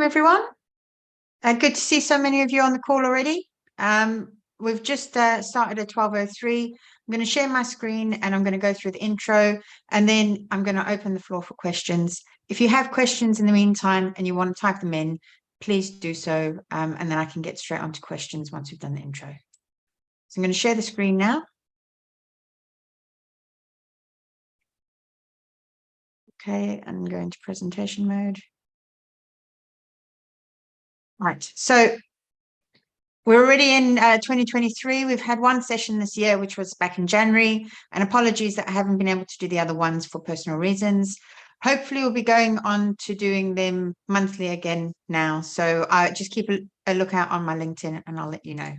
Everyone. Good to see so many of you on the call already. We've just started at 12:03. I'm going to share my screen and I'm going to go through the intro, and then I'm going to open the floor for questions. If you have questions in the meantime and you want to type them in, please do so, and then I can get straight onto questions once we've done the intro. So I'm going to share the screen now. Okay, and go into presentation mode. Right, so we're already in 2023. We've had one session this year, which was back in January, and apologies that I haven't been able to do the other ones for personal reasons. Hopefully we'll be going on to doing them monthly again now. So just keep a lookout on my LinkedIn and I'll let you know.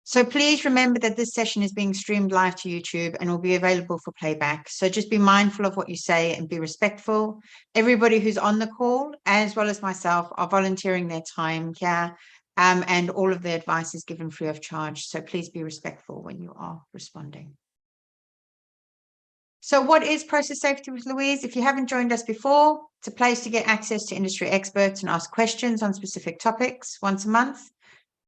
So please remember that this session is being streamed live to YouTube and will be available for playback. So just be mindful of what you say and be respectful. Everybody who's on the call, as well as myself, are volunteering their time here, and all of the advice is given free of charge. So please be respectful when you are responding. So what is Process Safety with Louise? If you haven't joined us before, it's a place to get access to industry experts and ask questions on specific topics once a month.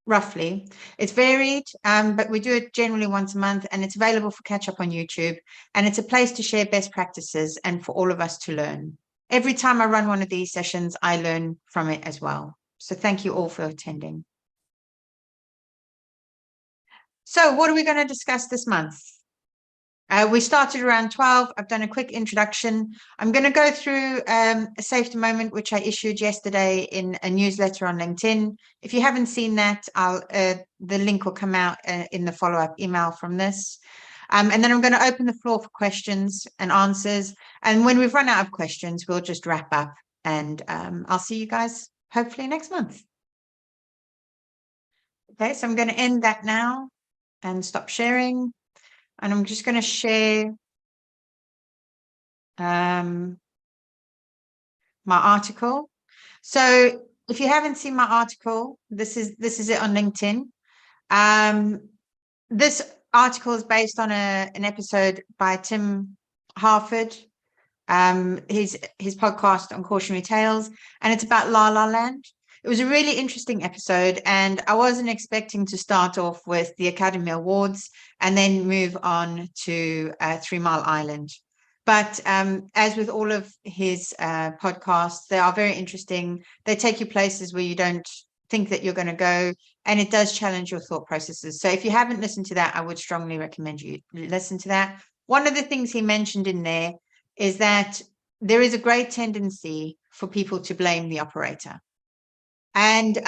Roughly. It's varied, but we do it generally once a month, and it's available for catch up on YouTube. And it's a place to share best practices and for all of us to learn. Every time I run one of these sessions, I learn from it as well. So thank you all for attending. So what are we going to discuss this month? We started around 12. I've done a quick introduction. I'm going to go through a safety moment, which I issued yesterday in a newsletter on LinkedIn. If you haven't seen that, the link will come out in the follow-up email from this. And then I'm going to open the floor for questions and answers. And when we've run out of questions, we'll just wrap up. And I'll see you guys hopefully next month. Okay, so I'm going to end that now and stop sharing. And I'm just going to share my article. So if you haven't seen my article, this is it on LinkedIn. This article is based on an episode by Tim Harford, his podcast on Cautionary Tales, and it's about La La Land. It was a really interesting episode, and I wasn't expecting to start off with the Academy Awards and then move on to 3 Mile Island. But as with all of his podcasts, they are very interesting. They take you places where you don't think that you're going to go, and it does challenge your thought processes. So if you haven't listened to that, I would strongly recommend you listen to that. One of the things he mentioned in there is that there is a great tendency for people to blame the operator. And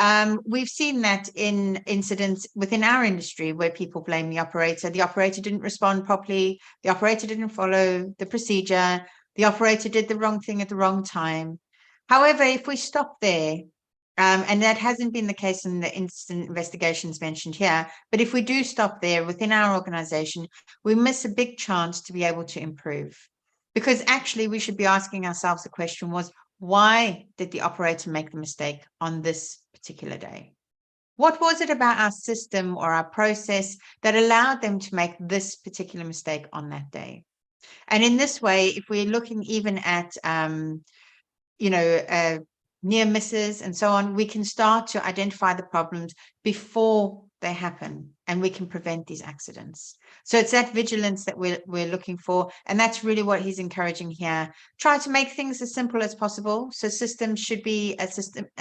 we've seen that in incidents within our industry where people blame the operator. The operator didn't respond properly. The operator didn't follow the procedure. The operator did the wrong thing at the wrong time. However, if we stop there, and that hasn't been the case in the incident investigations mentioned here, but if we do stop there within our organization, we miss a big chance to be able to improve. Because actually we should be asking ourselves the question was, why did the operator make the mistake on this particular day? What was it about our system or our process that allowed them to make this particular mistake on that day? And in this way, if we're looking even at, near misses and so on, we can start to identify the problems before they happen, and we can prevent these accidents. So it's that vigilance that we're looking for, and that's really what he's encouraging here. Try to make things as simple as possible. So systems should be as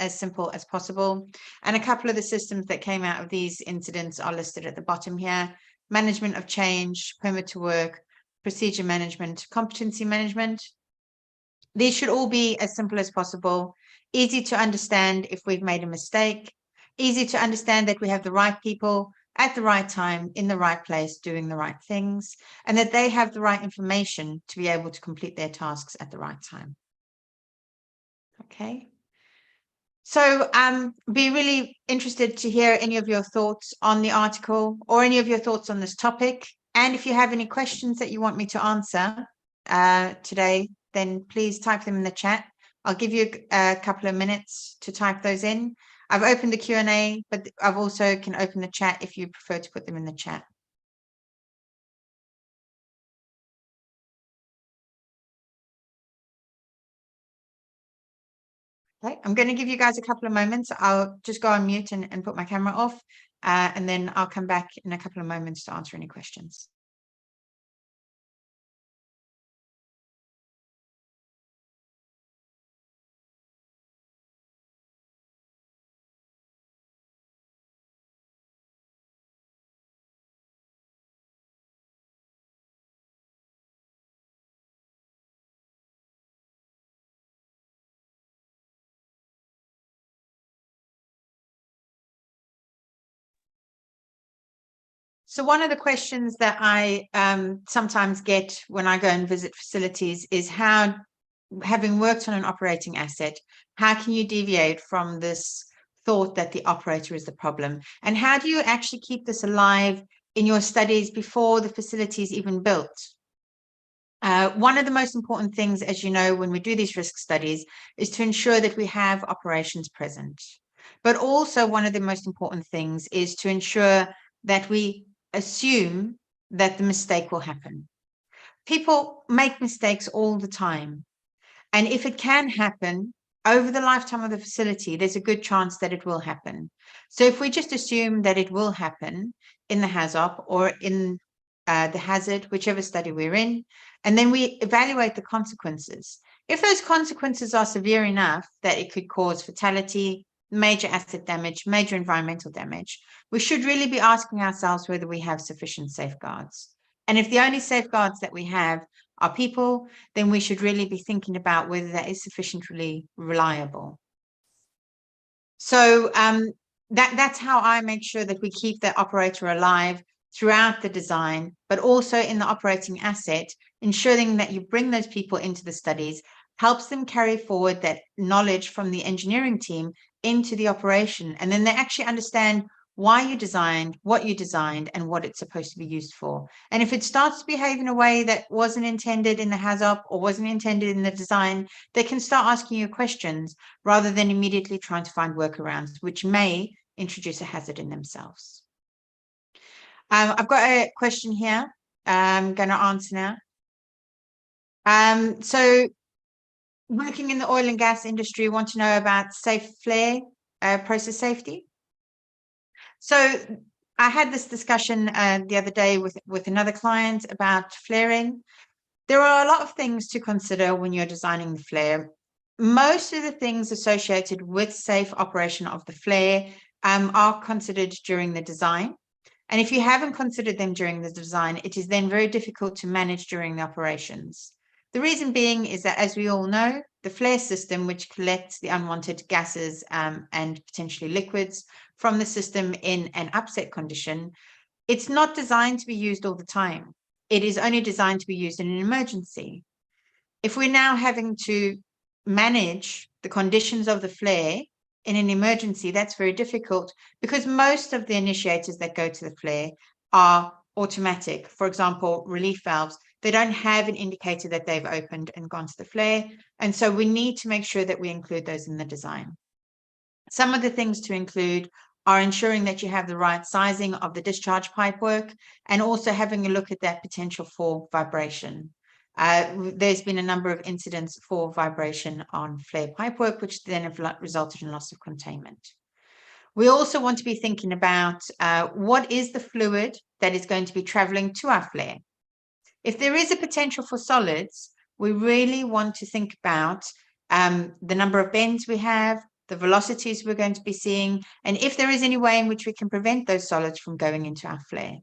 simple as possible. And a couple of the systems that came out of these incidents are listed at the bottom here: management of change, permit to work, procedure management, competency management. These should all be as simple as possible, easy to understand if we've made a mistake, easy to understand that we have the right people at the right time, in the right place, doing the right things, and that they have the right information to be able to complete their tasks at the right time. Okay. So be really interested to hear any of your thoughts on the article or any of your thoughts on this topic. And if you have any questions that you want me to answer today, then please type them in the chat. I'll give you a couple of minutes to type those in. I've opened the Q&A, but I've also can open the chat if you prefer to put them in the chat. Okay, I'm going to give you guys a couple of moments. I'll just go on mute and put my camera off, and then I'll come back in a couple of moments to answer any questions. So one of the questions that I sometimes get when I go and visit facilities is how, having worked on an operating asset, how can you deviate from this thought that the operator is the problem? And how do you actually keep this alive in your studies before the facility is even built? One of the most important things, as you know, when we do these risk studies, is to ensure that we have operations present. But also one of the most important things is to ensure that we assume that the mistake will happen. People make mistakes all the time. And if it can happen over the lifetime of the facility, there's a good chance that it will happen. So if we just assume that it will happen in the HAZOP or in the hazard, whichever study we're in, and then we evaluate the consequences. If those consequences are severe enough that it could cause fatality, major asset damage, major environmental damage, we should really be asking ourselves whether we have sufficient safeguards. And if the only safeguards that we have are people, then we should really be thinking about whether that is sufficiently reliable. So that's how I make sure that we keep the operator alive throughout the design, but also in the operating asset, ensuring that you bring those people into the studies, helps them carry forward that knowledge from the engineering team into the operation. And then they actually understand why you designed, what you designed, and what it's supposed to be used for. And if it starts to behave in a way that wasn't intended in the HAZOP or wasn't intended in the design, they can start asking you questions rather than immediately trying to find workarounds, which may introduce a hazard in themselves. I've got a question here I'm going to answer now. So working in the oil and gas industry, want to know about safe flare, process safety. So I had this discussion the other day with another client about flaring. There are a lot of things to consider when you're designing the flare. Most of the things associated with safe operation of the flare are considered during the design. And if you haven't considered them during the design, it is then very difficult to manage during the operations. The reason being is that, as we all know, the flare system, which collects the unwanted gases and potentially liquids from the system in an upset condition, it's not designed to be used all the time. It is only designed to be used in an emergency. If we're now having to manage the conditions of the flare in an emergency, that's very difficult because most of the initiators that go to the flare are automatic. For example, relief valves, they don't have an indicator that they've opened and gone to the flare. And so we need to make sure that we include those in the design. Some of the things to include are ensuring that you have the right sizing of the discharge pipework and also having a look at that potential for vibration. There's been a number of incidents for vibration on flare pipework, which then have resulted in loss of containment. We also want to be thinking about what is the fluid that is going to be traveling to our flare. If there is a potential for solids, we really want to think about the number of bends we have, the velocities we're going to be seeing, and if there is any way in which we can prevent those solids from going into our flare.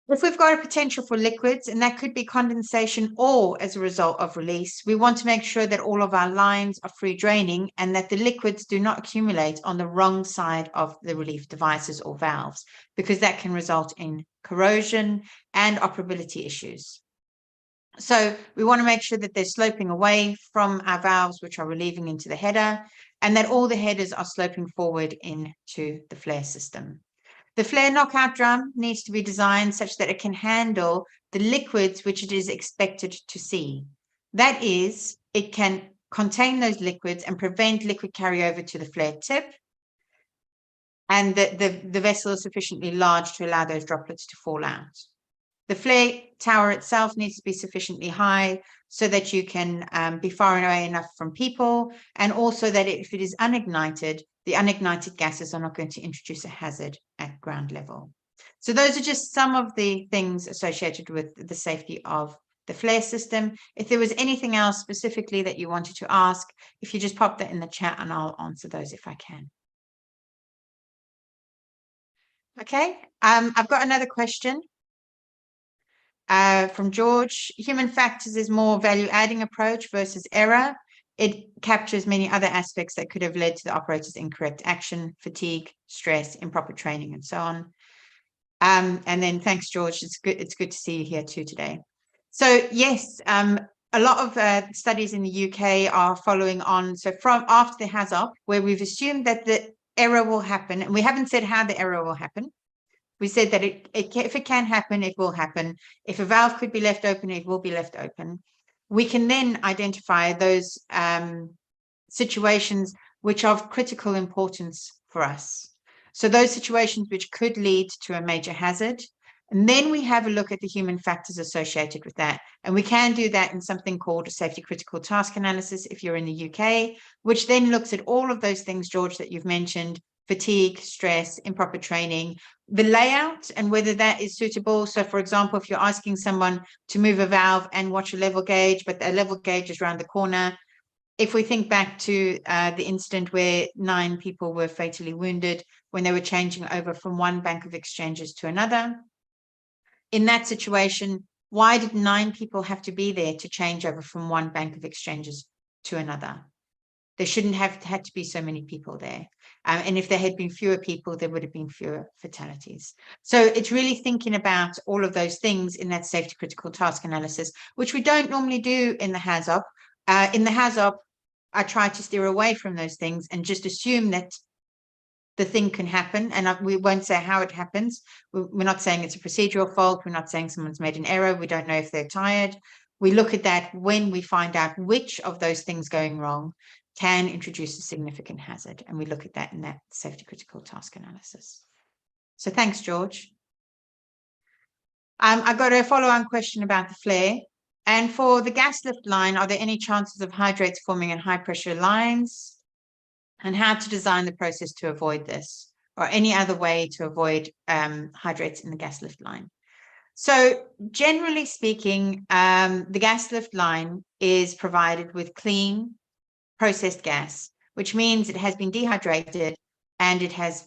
If we've got a potential for liquids, and that could be condensation or as a result of release, we want to make sure that all of our lines are free draining and that the liquids do not accumulate on the wrong side of the relief devices or valves, because that can result in corrosion and operability issues. So we want to make sure that they're sloping away from our valves, which are relieving into the header, and that all the headers are sloping forward into the flare system. The flare knockout drum needs to be designed such that it can handle the liquids which it is expected to see. That is, it can contain those liquids and prevent liquid carryover to the flare tip, and the vessel is sufficiently large to allow those droplets to fall out. The flare tower itself needs to be sufficiently high so that you can be far away enough from people, and also that if it is unignited, the unignited gases are not going to introduce a hazard at ground level. So those are just some of the things associated with the safety of the flare system. If there was anything else specifically that you wanted to ask, if you just pop that in the chat and I'll answer those if I can. Okay, I've got another question from George. Human factors is more value-adding approach versus error. It captures many other aspects that could have led to the operator's incorrect action, fatigue, stress, improper training, and so on. And then thanks, George. It's good to see you here too today. So yes, a lot of studies in the UK are following on. So from after the HAZOP, where we've assumed that the error will happen, and we haven't said how the error will happen. We said that if it can happen, it will happen. If a valve could be left open, it will be left open. We can then identify those situations which are of critical importance for us. So those situations which could lead to a major hazard. And then we have a look at the human factors associated with that. And we can do that in something called a safety critical task analysis if you're in the UK, which then looks at all of those things, George, that you've mentioned: fatigue, stress, improper training, the layout, and whether that is suitable. So for example, if you're asking someone to move a valve and watch a level gauge, but the level gauge is around the corner. If we think back to the incident where 9 people were fatally wounded when they were changing over from one bank of exchanges to another, in that situation, why did 9 people have to be there to change over from one bank of exchanges to another? There shouldn't have had to be so many people there. And if there had been fewer people, there would have been fewer fatalities. So it's really thinking about all of those things in that safety critical task analysis, which we don't normally do in the HAZOP. In the HAZOP, I try to steer away from those things and just assume that the thing can happen, and we won't say how it happens. We're not saying it's a procedural fault. We're not saying someone's made an error. We don't know if they're tired. We look at that when we find out which of those things going wrong can introduce a significant hazard, and we look at that in that safety critical task analysis. So thanks, George. I've got a follow-on question about the flare. And for the gas lift line, are there any chances of hydrates forming in high pressure lines? And how to design the process to avoid this, or any other way to avoid hydrates in the gas lift line? So generally speaking, the gas lift line is provided with clean processed gas, which means it has been dehydrated and it has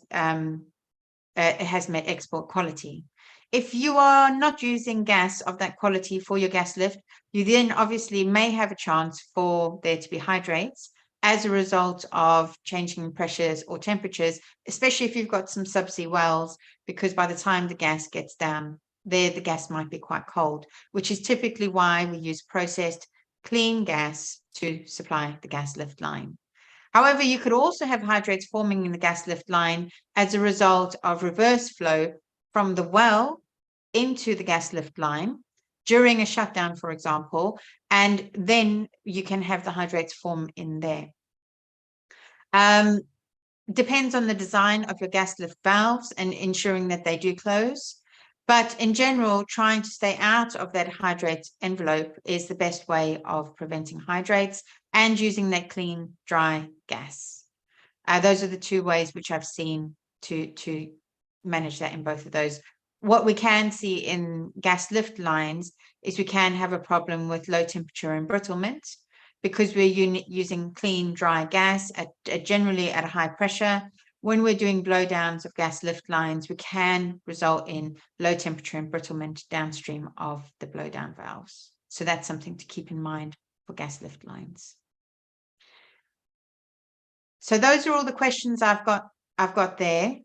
met export quality. If you are not using gas of that quality for your gas lift, you then obviously may have a chance for there to be hydrates as a result of changing pressures or temperatures, especially if you've got some subsea wells, because by the time the gas gets down there, the gas might be quite cold, which is typically why we use processed clean gas to supply the gas lift line. However, you could also have hydrates forming in the gas lift line as a result of reverse flow from the well into the gas lift line during a shutdown, for example, and then you can have the hydrates form in there. Depends on the design of your gas lift valves and ensuring that they do close. But in general, trying to stay out of that hydrate envelope is the best way of preventing hydrates, and using that clean, dry gas. Those are the 2 ways which I've seen to manage that in both of those. What we can see in gas lift lines is we can have a problem with low temperature embrittlement, because we're using clean, dry gas generally at a high pressure. When we're doing blowdowns of gas lift lines, we can result in low temperature embrittlement downstream of the blowdown valves. So that's something to keep in mind for gas lift lines. So those are all the questions I've got there.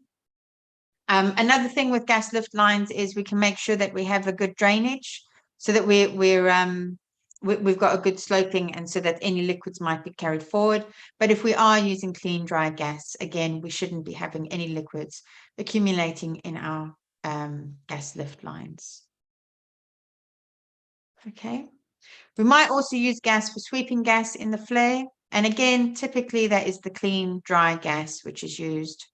Another thing with gas lift lines is we can make sure that we have a good drainage, so that we've got a good sloping, and so that any liquids might be carried forward. But if we are using clean, dry gas, again, we shouldn't be having any liquids accumulating in our gas lift lines. Okay. We might also use gas for sweeping gas in the flare. And again, typically that is the clean, dry gas which is used.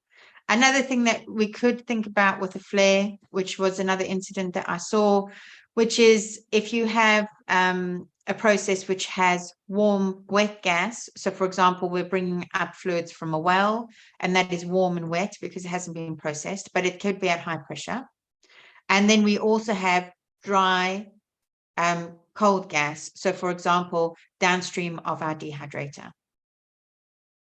Another thing that we could think about with a flare, which was another incident that I saw, which is if you have a process which has warm, wet gas. So for example, we're bringing up fluids from a well, and that is warm and wet because it hasn't been processed, but it could be at high pressure. And then we also have dry, cold gas. So for example, downstream of our dehydrator.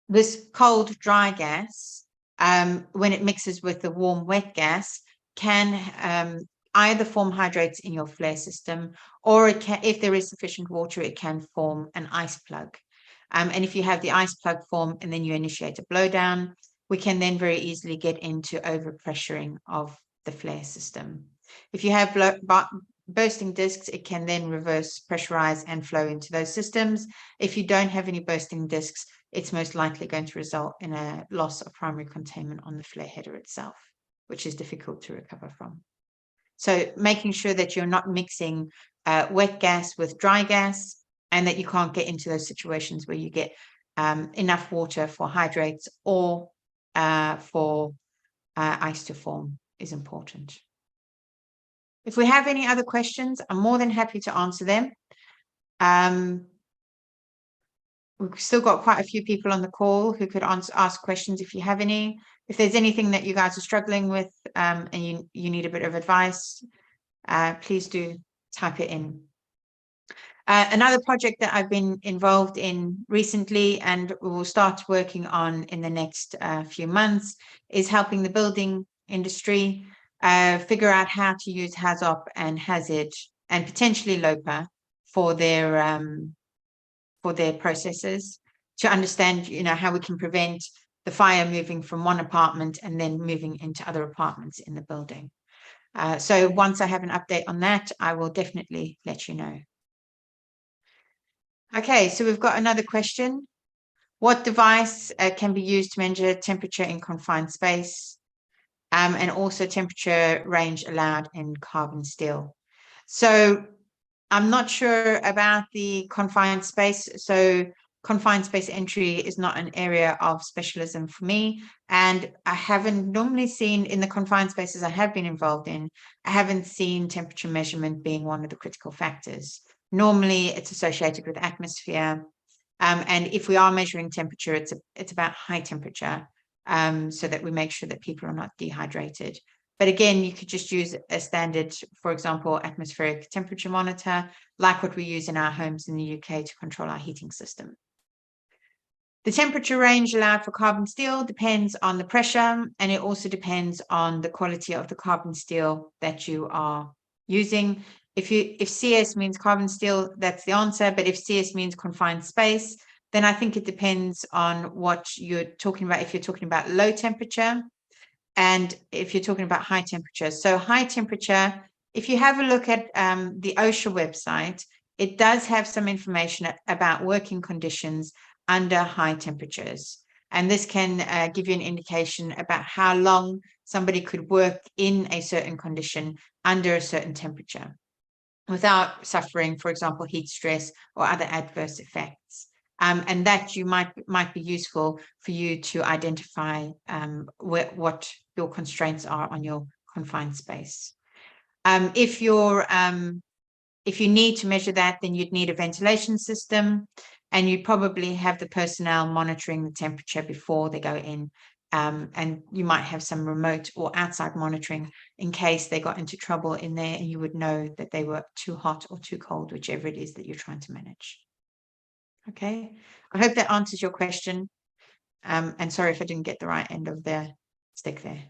This cold, dry gas, when it mixes with the warm, wet gas, can either form hydrates in your flare system, or it can, if there is sufficient water, it can form an ice plug. And if you have the ice plug form and then you initiate a blowdown, we can then very easily get into overpressuring of the flare system. If you have bursting discs, it can then reverse pressurize and flow into those systems. If you don't have any bursting discs, it's most likely going to result in a loss of primary containment on the flare header itself, which is difficult to recover from. So making sure that you're not mixing wet gas with dry gas, and that you can't get into those situations where you get enough water for hydrates or for ice to form is important. If we have any other questions, I'm more than happy to answer them. We've still got quite a few people on the call who could ask questions if you have any. If there's anything that you guys are struggling with and you need a bit of advice, please do type it in. Another project that I've been involved in recently and we will start working on in the next few months is helping the building industry figure out how to use HAZOP and HAZID and potentially LOPA for their processes, to understand, how we can prevent the fire moving from one apartment and then moving into other apartments in the building. So once I have an update on that, I will definitely let you know. Okay, so we've got another question. What device can be used to measure temperature in confined space, and also temperature range allowed in carbon steel? So I'm not sure about the confined space. So confined space entry is not an area of specialism for me. And I haven't normally seen in the confined spaces I have been involved in, I haven't seen temperature measurement being one of the critical factors. Normally it's associated with atmosphere. And if we are measuring temperature, it's about high temperature, so that we make sure that people are not dehydrated. But again, you could just use a standard, for example, atmospheric temperature monitor, like what we use in our homes in the UK to control our heating system. The temperature range allowed for carbon steel depends on the pressure, and it also depends on the quality of the carbon steel that you are using. If CS means carbon steel, that's the answer. But if CS means confined space, then I think it depends on what you're talking about. If you're talking about low temperature, and if you're talking about high temperature. So high temperature, if you have a look at the OSHA website, it does have some information about working conditions under high temperatures. And this can give you an indication about how long somebody could work in a certain condition under a certain temperature without suffering, for example, heat stress or other adverse effects. And that you might be useful for you to identify what your constraints are on your confined space. If you need to measure that, then you'd need a ventilation system, and you'd probably have the personnel monitoring the temperature before they go in. And you might have some remote or outside monitoring in case they got into trouble in there, and you would know that they were too hot or too cold, whichever it is that you're trying to manage. Okay, I hope that answers your question. And sorry if I didn't get the right end of the stick there.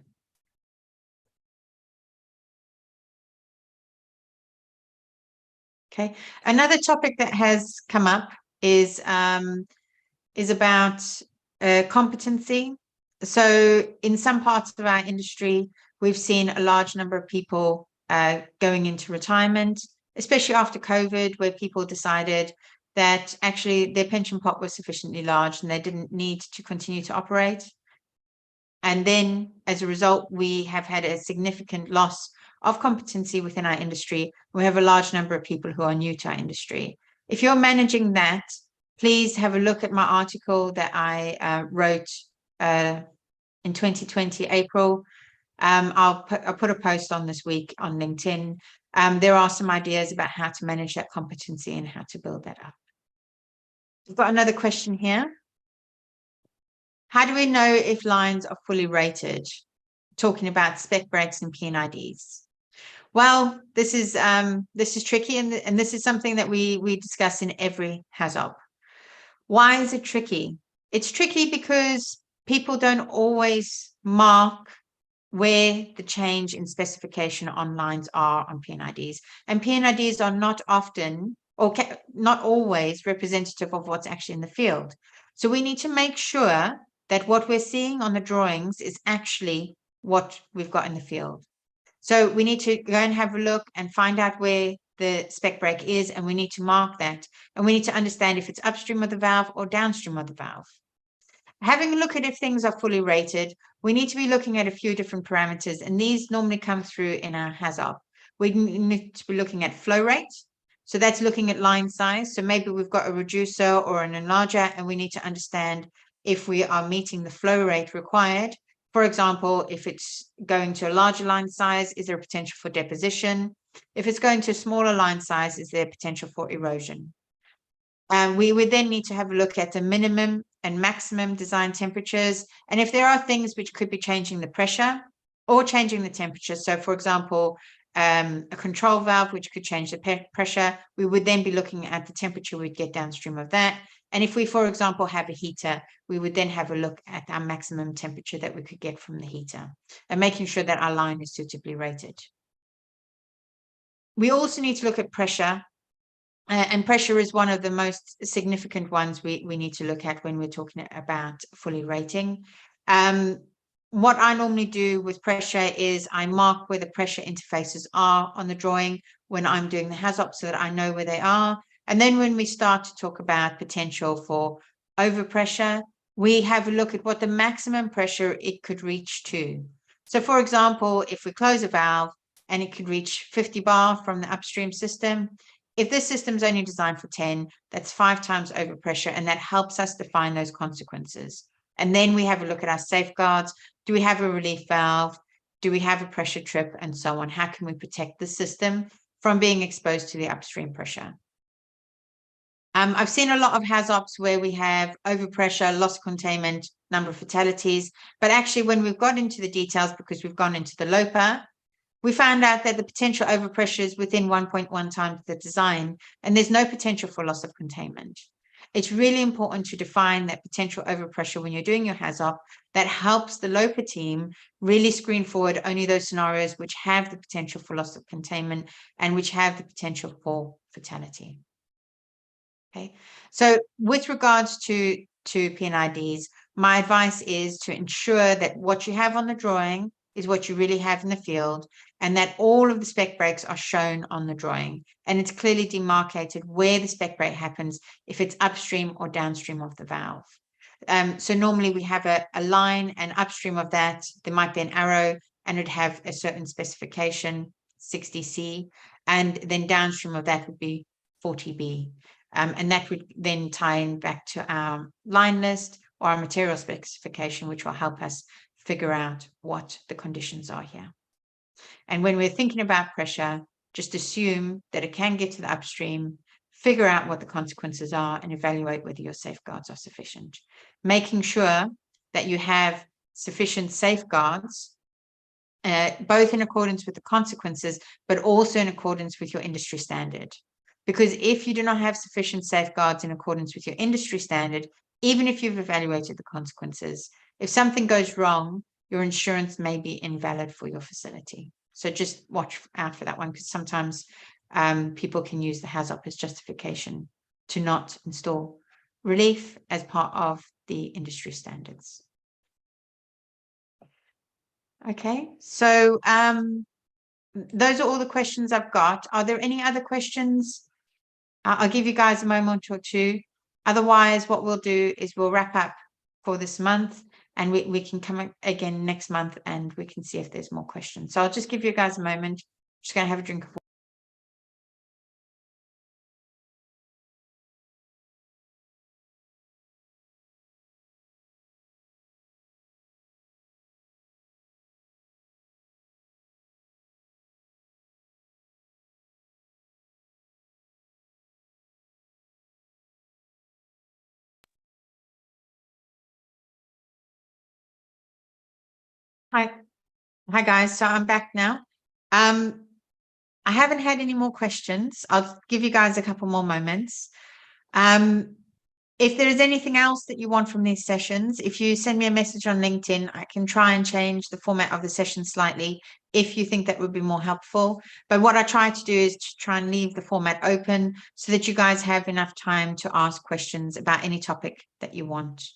Okay, another topic that has come up is about competency. So in some parts of our industry, we've seen a large number of people going into retirement, especially after COVID, where people decided that actually their pension pot was sufficiently large and they didn't need to continue to operate. And then as a result, we have had a significant loss of competency within our industry. We have a large number of people who are new to our industry. If you're managing that, please have a look at my article that I wrote in 2020, April. I'll put a post on this week on LinkedIn. There are some ideas about how to manage that competency and how to build that up. We've got another question here. How do we know if lines are fully rated? Talking about spec breaks and P&IDs. Well, this is tricky, and this is something that we discuss in every HAZOP. Why is it tricky? It's tricky because people don't always mark where the change in specification on lines are on P&IDs. And P&IDs are not often or not always representative of what's actually in the field. So we need to make sure that what we're seeing on the drawings is actually what we've got in the field. So we need to go and have a look and find out where the spec break is, and we need to mark that. And we need to understand if it's upstream of the valve or downstream of the valve. Having a look at if things are fully rated, we need to be looking at a few different parameters, and these normally come through in our HAZOP. We need to be looking at flow rate. So that's looking at line size. So maybe we've got a reducer or an enlarger, and we need to understand if we are meeting the flow rate required. For example, if it's going to a larger line size, is there a potential for deposition? If it's going to a smaller line size, is there potential for erosion? We would then need to have a look at the minimum and maximum design temperatures. And if there are things which could be changing the pressure or changing the temperature, so for example, a control valve which could change the pressure, we would then be looking at the temperature we'd get downstream of that. And if we, for example, have a heater, we would then have a look at our maximum temperature that we could get from the heater and making sure that our line is suitably rated. We also need to look at pressure. And pressure is one of the most significant ones we need to look at when we're talking about fully rating. What I normally do with pressure is I mark where the pressure interfaces are on the drawing when I'm doing the HAZOP so that I know where they are. And then when we start to talk about potential for overpressure, we have a look at what the maximum pressure it could reach to. So for example, if we close a valve and it could reach 50 bar from the upstream system, if this system is only designed for 10, that's 5 times overpressure, and that helps us define those consequences. And then we have a look at our safeguards. Do we have a relief valve? Do we have a pressure trip? And so on. How can we protect the system from being exposed to the upstream pressure? I've seen a lot of HAZOPs where we have overpressure, loss of containment, number of fatalities. But actually, when we've got into the details, because we've gone into the LOPA, we found out that the potential overpressure is within 1.1 times the design, and there's no potential for loss of containment. It's really important to define that potential overpressure when you're doing your HAZOP. That helps the LOPA team really screen forward only those scenarios which have the potential for loss of containment and which have the potential for fatality. Okay, so with regards to P&IDs, my advice is to ensure that what you have on the drawing is what you really have in the field, and that all of the spec breaks are shown on the drawing, and it's clearly demarcated where the spec break happens, if it's upstream or downstream of the valve. So normally we have a line, and upstream of that, there might be an arrow, and it'd have a certain specification, 60C, and then downstream of that would be 40B. And that would then tie in back to our line list or our material specification, which will help us figure out what the conditions are here. And when we're thinking about pressure, just assume that it can get to the upstream, figure out what the consequences are, and evaluate whether your safeguards are sufficient. Making sure that you have sufficient safeguards, both in accordance with the consequences, but also in accordance with your industry standard. Because if you do not have sufficient safeguards in accordance with your industry standard, even if you've evaluated the consequences, if something goes wrong, your insurance may be invalid for your facility. So just watch out for that one, because sometimes people can use the HAZOP as justification to not install relief as part of the industry standards. Okay, so those are all the questions I've got. Are there any other questions? I'll give you guys a moment or two. Otherwise, what we'll do is we'll wrap up for this month, and we can come again next month and we can see if there's more questions. So I'll just give you guys a moment. Just going to have a drink of water. Hi, guys. So I'm back now. I haven't had any more questions. I'll give you guys a couple more moments. If there is anything else that you want from these sessions, if you send me a message on LinkedIn, I can try and change the format of the session slightly if you think that would be more helpful. But what I try to do is to try and leave the format open so that you guys have enough time to ask questions about any topic that you want.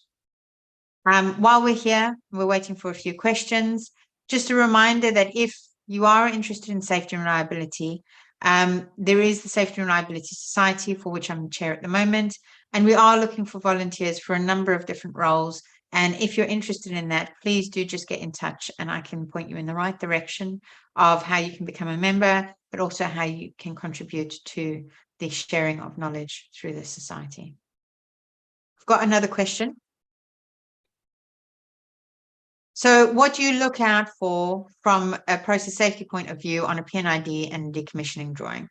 While we're here, we're waiting for a few questions. Just a reminder that if you are interested in safety and reliability, there is the Safety and Reliability Society, for which I'm the chair at the moment, and we are looking for volunteers for a number of different roles. And if you're interested in that, please do just get in touch and I can point you in the right direction of how you can become a member, but also how you can contribute to the sharing of knowledge through the society. I've got another question. So what do you look out for from a process safety point of view on a PNID and decommissioning drawing?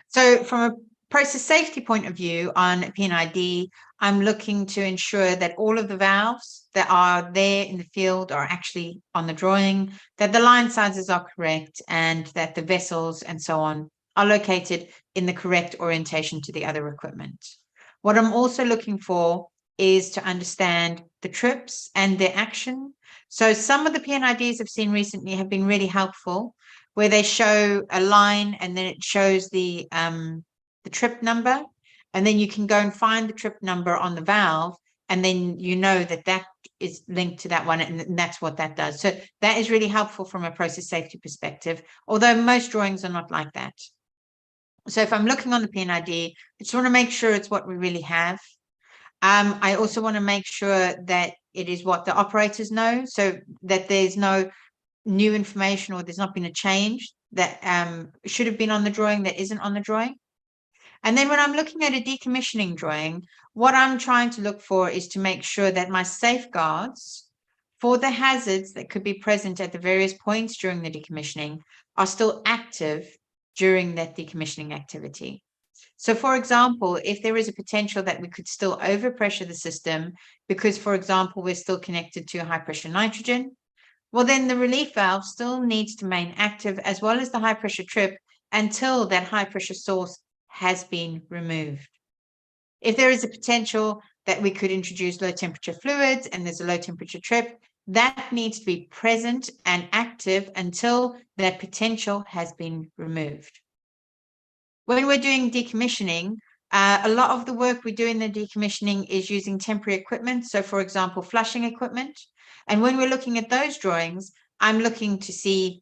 So from a process safety point of view on a PNID, I'm looking to ensure that all of the valves that are there in the field are actually on the drawing, that the line sizes are correct, and that the vessels and so on are located in the correct orientation to the other equipment. What I'm also looking for is to understand the trips and their action. So some of the PNIDs I've seen recently have been really helpful, where they show a line and then it shows the trip number, and then you can go and find the trip number on the valve, and then you know that that is linked to that one, and that's what that does. So that is really helpful from a process safety perspective, although most drawings are not like that. So if I'm looking on the PNID, I just want to make sure it's what we really have. I also want to make sure that it is what the operators know, so that there's no new information or there's not been a change that should have been on the drawing that isn't on the drawing. And then when I'm looking at a decommissioning drawing, what I'm trying to look for is to make sure that my safeguards for the hazards that could be present at the various points during the decommissioning are still active during that decommissioning activity. So, for example, if there is a potential that we could still overpressure the system because, for example, we're still connected to high pressure nitrogen, well, then the relief valve still needs to remain active as well as the high pressure trip until that high pressure source has been removed. If there is a potential that we could introduce low temperature fluids and there's a low temperature trip, that needs to be present and active until that potential has been removed. When we're doing decommissioning, a lot of the work we do in the decommissioning is using temporary equipment. So, for example, flushing equipment. And when we're looking at those drawings, I'm looking to see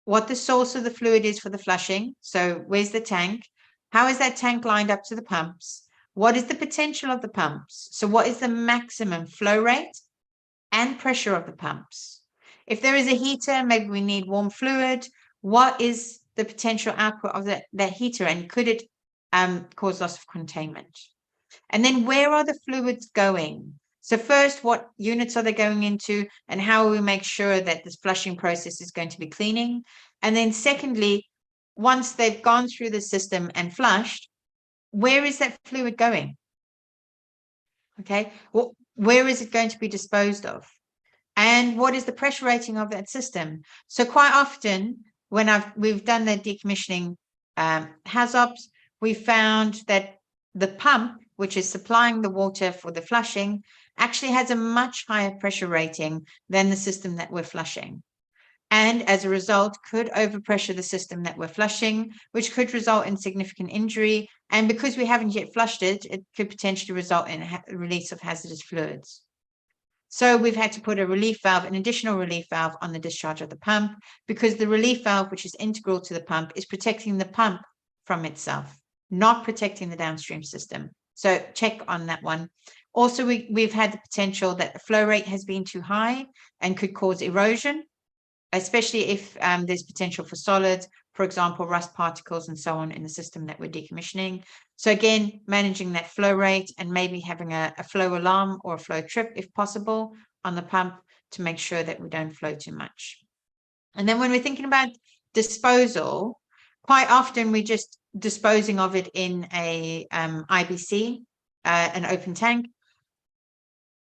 what the source of the fluid is for the flushing. So where's the tank? How is that tank lined up to the pumps? What is the potential of the pumps? So what is the maximum flow rate and pressure of the pumps? If there is a heater, maybe we need warm fluid. What is the potential output of that heater, and could it cause loss of containment? And then where are the fluids going? So first, what units are they going into, and how will we make sure that this flushing process is going to be cleaning? And then secondly, once they've gone through the system and flushed, where is that fluid going? Okay, well, where is it going to be disposed of? And what is the pressure rating of that system? So quite often, when we've done the decommissioning HAZOPs, we found that the pump, which is supplying the water for the flushing, actually has a much higher pressure rating than the system that we're flushing. And as a result, could overpressure the system that we're flushing, which could result in significant injury. And because we haven't yet flushed it, it could potentially result in release of hazardous fluids. So we've had to put a relief valve, an additional relief valve on the discharge of the pump, because the relief valve, which is integral to the pump, is protecting the pump from itself, not protecting the downstream system. So check on that one. Also, we've had the potential that the flow rate has been too high and could cause erosion, especially if there's potential for solids, for example, rust particles and so on in the system that we're decommissioning. So again, managing that flow rate and maybe having a flow alarm or a flow trip, if possible, on the pump to make sure that we don't flow too much. And then when we're thinking about disposal, quite often we're just disposing of it in a IBC, an open tank.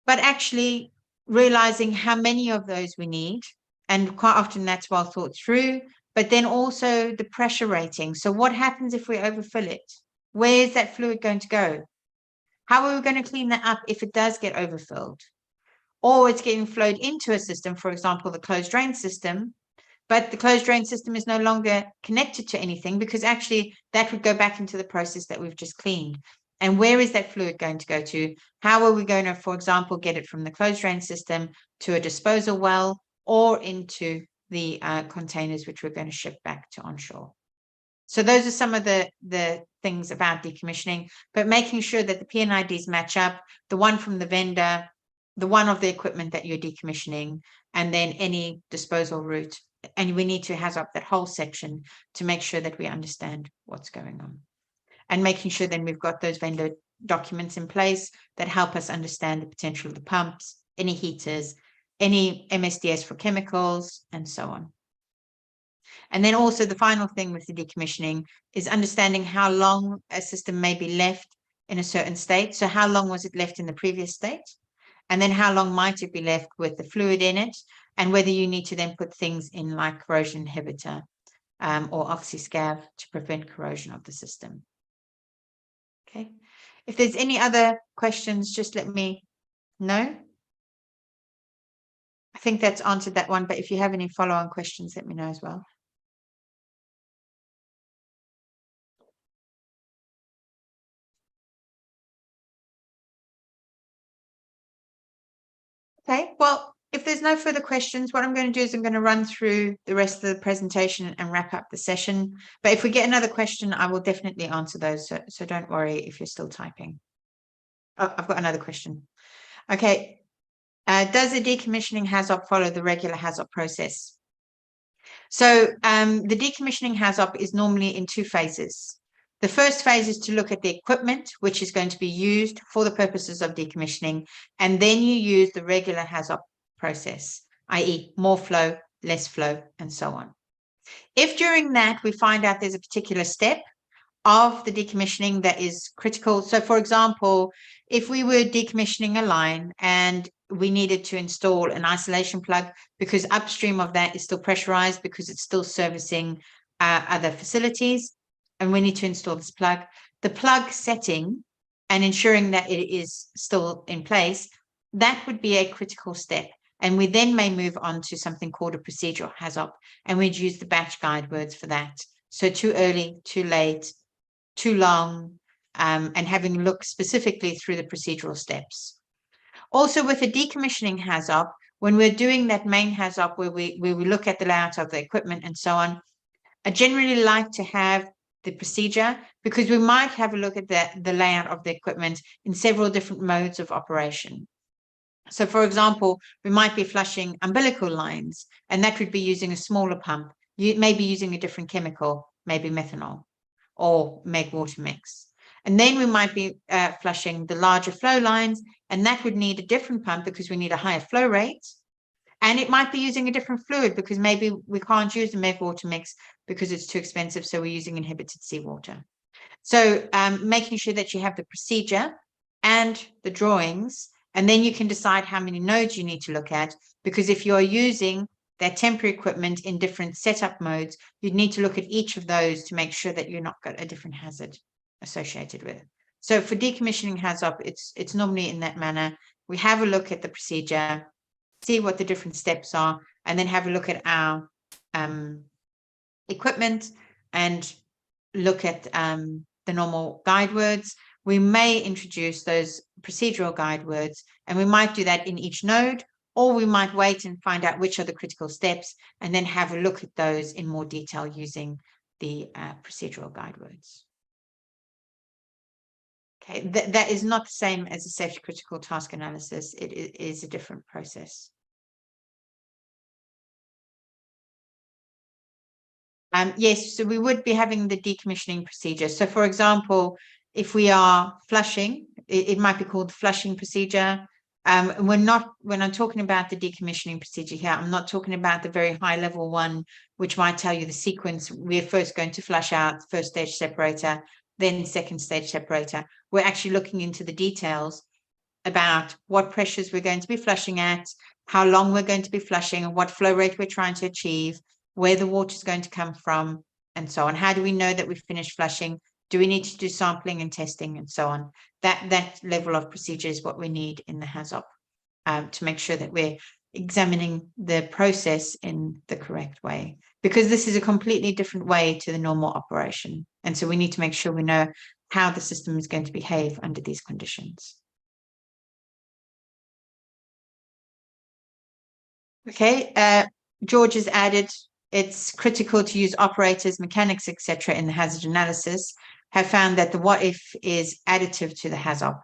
But actually, realizing how many of those we need. And quite often that's well thought through, but then also the pressure rating. So what happens if we overfill it? Where is that fluid going to go? How are we going to clean that up if it does get overfilled? Or it's getting flowed into a system, for example, the closed drain system, but the closed drain system is no longer connected to anything because actually that would go back into the process that we've just cleaned. And where is that fluid going to go to? How are we going to, for example, get it from the closed drain system to a disposal well or into the containers which we're going to ship back to onshore? So those are some of the things about decommissioning, but making sure that the P&IDs match up, the one from the vendor, the one of the equipment that you're decommissioning, and then any disposal route. And we need to HAZOP that whole section to make sure that we understand what's going on. And making sure then we've got those vendor documents in place that help us understand the potential of the pumps, any heaters, any MSDS for chemicals, and so on. And then also the final thing with the decommissioning is understanding how long a system may be left in a certain state. So how long was it left in the previous state? And then how long might it be left with the fluid in it? And whether you need to then put things in like corrosion inhibitor or oxyscav to prevent corrosion of the system. Okay. If there's any other questions, just let me know. I think that's answered that one, but if you have any follow-on questions, let me know as well. Okay, well, if there's no further questions, what I'm going to do is I'm going to run through the rest of the presentation and wrap up the session. But if we get another question, I will definitely answer those. So don't worry if you're still typing. Oh, I've got another question. Okay. Does the decommissioning HAZOP follow the regular HAZOP process? So the decommissioning HAZOP is normally in two phases. The first phase is to look at the equipment, which is going to be used for the purposes of decommissioning. And then you use the regular HAZOP process, i.e. more flow, less flow, and so on. If during that we find out there's a particular step of the decommissioning that is critical. So for example, if we were decommissioning a line and we needed to install an isolation plug because upstream of that is still pressurized because it's still servicing other facilities, and we need to install this plug, the plug setting and ensuring that it is still in place, that would be a critical step. And we then may move on to something called a procedural HAZOP, and we'd use the batch guide words for that. So too early, too late, too long, and having looked specifically through the procedural steps. Also with a decommissioning HAZOP, when we're doing that main HAZOP where we look at the layout of the equipment and so on, I generally like to have the procedure because we might have a look at the layout of the equipment in several different modes of operation. So for example, we might be flushing umbilical lines, and that would be using a smaller pump. You may be using a different chemical, maybe methanol or meg water mix. And then we might be flushing the larger flow lines, and that would need a different pump because we need a higher flow rate. And it might be using a different fluid because maybe we can't use the meg water mix because it's too expensive. So we're using inhibited seawater. So making sure that you have the procedure and the drawings, and then you can decide how many nodes you need to look at, because if you're using that temporary equipment in different setup modes, you'd need to look at each of those to make sure that you're not got a different hazard associated with it. So for decommissioning HAZOP, it's normally in that manner. We have a look at the procedure, see what the different steps are, and then have a look at our equipment and look at the normal guide words. We may introduce those procedural guide words, and we might do that in each node, or we might wait and find out which are the critical steps and then have a look at those in more detail using the procedural guide words. Okay, that is not the same as a safety critical task analysis. It is a different process. Yes, so we would be having the decommissioning procedure. So for example, if we are flushing, it might be called the flushing procedure. When I'm talking about the decommissioning procedure here, I'm not talking about the very high level one, which might tell you the sequence. We're first going to flush out first stage separator, then second stage separator. We're actually looking into the details about what pressures we're going to be flushing at, how long we're going to be flushing, and what flow rate we're trying to achieve, where the water is going to come from, and so on. How do we know that we've finished flushing? Do we need to do sampling and testing and so on? That level of procedure is what we need in the HAZOP to make sure that we're examining the process in the correct way, because this is a completely different way to the normal operation. And so we need to make sure we know how the system is going to behave under these conditions. Okay, George has added, it's critical to use operators, mechanics, etc. in the hazard analysis. Have found that the what if is additive to the HAZOP.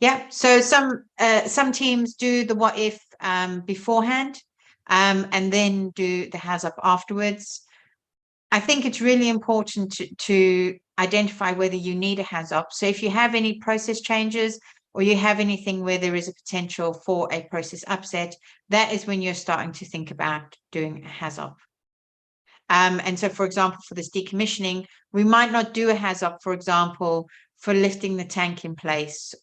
Yeah, so some teams do the what if beforehand and then do the HAZOP afterwards. I think it's really important to identify whether you need a HAZOP. So if you have any process changes or you have anything where there is a potential for a process upset, that is when you're starting to think about doing a HAZOP. And so, for example, for this decommissioning, we might not do a HAZOP, for example, for lifting the tank in place,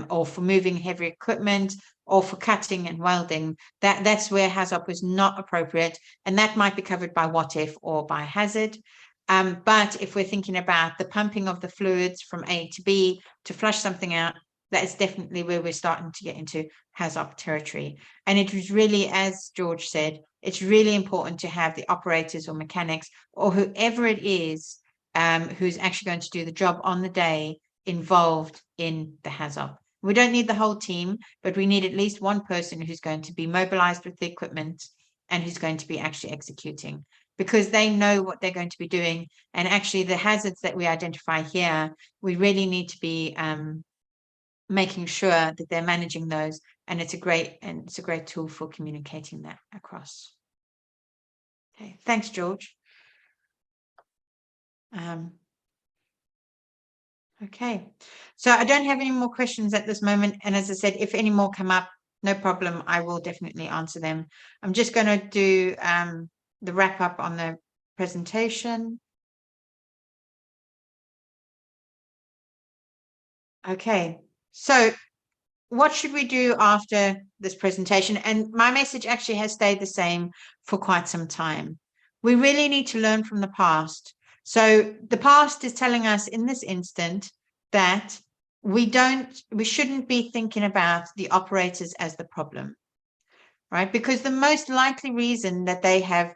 or for moving heavy equipment, or for cutting and welding. That's where HAZOP is not appropriate, and that might be covered by what if or by hazard. But if we're thinking about the pumping of the fluids from A to B to flush something out, that is definitely where we're starting to get into HAZOP territory. And it was really, as George said, it's really important to have the operators or mechanics or whoever it is who's actually going to do the job on the day involved in the HAZOP. We don't need the whole team, but we need at least one person who's going to be mobilized with the equipment and who's going to be actually executing, because they know what they're going to be doing. And actually the hazards that we identify here, we really need to be making sure that they're managing those. And it's a great tool for communicating that across. Okay, thanks, George. Okay, so I don't have any more questions at this moment. And as I said, if any more come up, no problem, I will definitely answer them. I'm just going to do the wrap up on the presentation. Okay, so what should we do after this presentation? And my message actually has stayed the same for quite some time. We really need to learn from the past. So the past is telling us in this instant that we shouldn't be thinking about the operators as the problem, right? Because the most likely reason that they have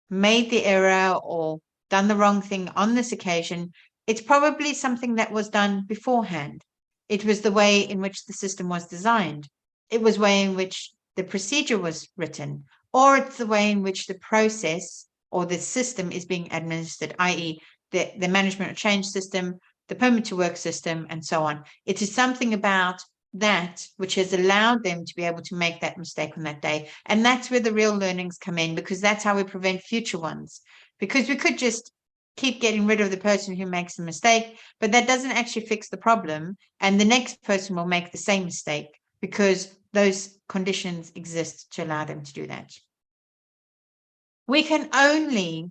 made the error or done the wrong thing on this occasion, it's probably something that was done beforehand. It was the way in which the system was designed. It was the way in which the procedure was written, or it's the way in which the process or the system is being administered, i.e. the management of change system, the permit to work system, and so on. It is something about that which has allowed them to be able to make that mistake on that day. And that's where the real learnings come in, because that's how we prevent future ones. Because we could just keep getting rid of the person who makes the mistake, but that doesn't actually fix the problem. And the next person will make the same mistake because those conditions exist to allow them to do that. We can only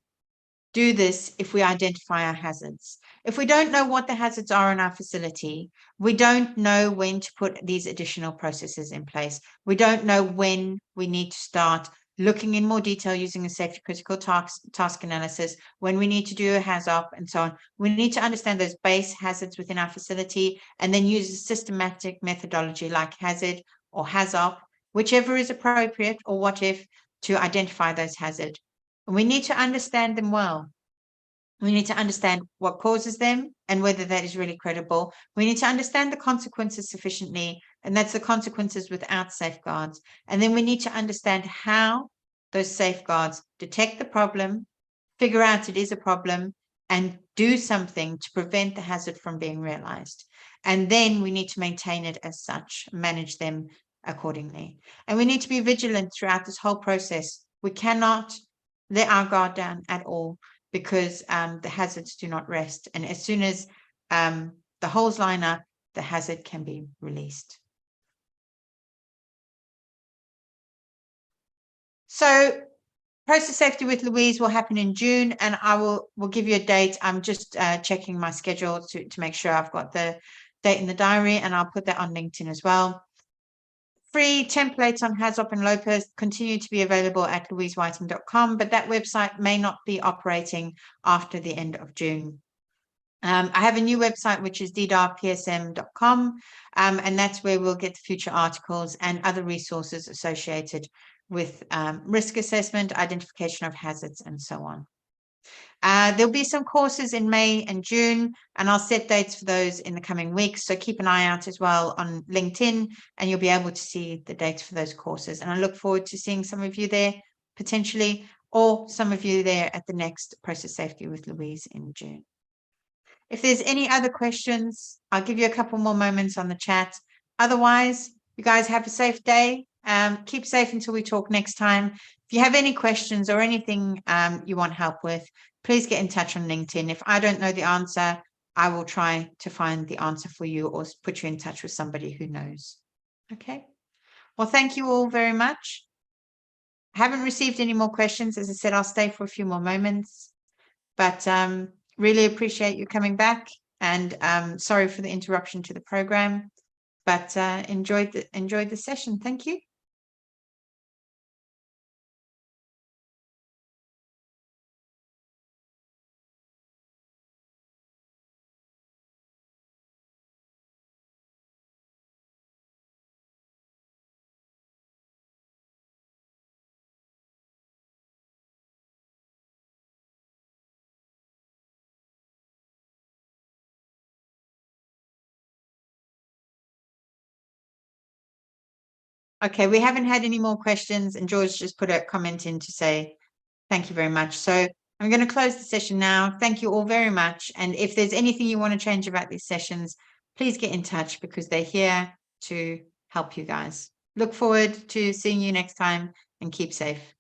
do this if we identify our hazards. If we don't know what the hazards are in our facility, we don't know when to put these additional processes in place. We don't know when we need to start looking in more detail using a safety critical task analysis, when we need to do a HAZOP and so on. We need to understand those base hazards within our facility and then use a systematic methodology like hazard or HAZOP, whichever is appropriate, or what if, to identify those hazards. And we need to understand them well. We need to understand what causes them and whether that is really credible. We need to understand the consequences sufficiently, and that's the consequences without safeguards. And then we need to understand how those safeguards detect the problem, figure out it is a problem, and do something to prevent the hazard from being realized. And then we need to maintain it as such, manage them accordingly. And we need to be vigilant throughout this whole process. We cannot let our guard down at all, because the hazards do not rest. And as soon as the holes line up, the hazard can be released. So process safety with Louise will happen in June, and I will give you a date. I'm just checking my schedule to make sure I've got the date in the diary, and I'll put that on LinkedIn as well. Free templates on HAZOP and LOPA continue to be available at louisewhiting.com, but that website may not be operating after the end of June. I have a new website, which is ddarpsm.com, and that's where we'll get the future articles and other resources associated with risk assessment, identification of hazards, and so on. There'll be some courses in May and June, and I'll set dates for those in the coming weeks. So keep an eye out as well on LinkedIn, and you'll be able to see the dates for those courses. And I look forward to seeing some of you there potentially, or some of you there at the next Process Safety with Louise in June. If there's any other questions, I'll give you a couple more moments on the chat. Otherwise, you guys have a safe day. Keep safe until we talk next time. If you have any questions or anything you want help with, please get in touch on LinkedIn. If I don't know the answer, I will try to find the answer for you or put you in touch with somebody who knows. Okay. Well, thank you all very much. I haven't received any more questions. As I said, I'll stay for a few more moments, but really appreciate you coming back, and sorry for the interruption to the program, but enjoyed the session. Thank you. Okay, we haven't had any more questions, and George just put a comment in to say thank you very much. So I'm going to close the session now. Thank you all very much. And if there's anything you want to change about these sessions, please get in touch, because they're here to help you guys. Look forward to seeing you next time, and keep safe.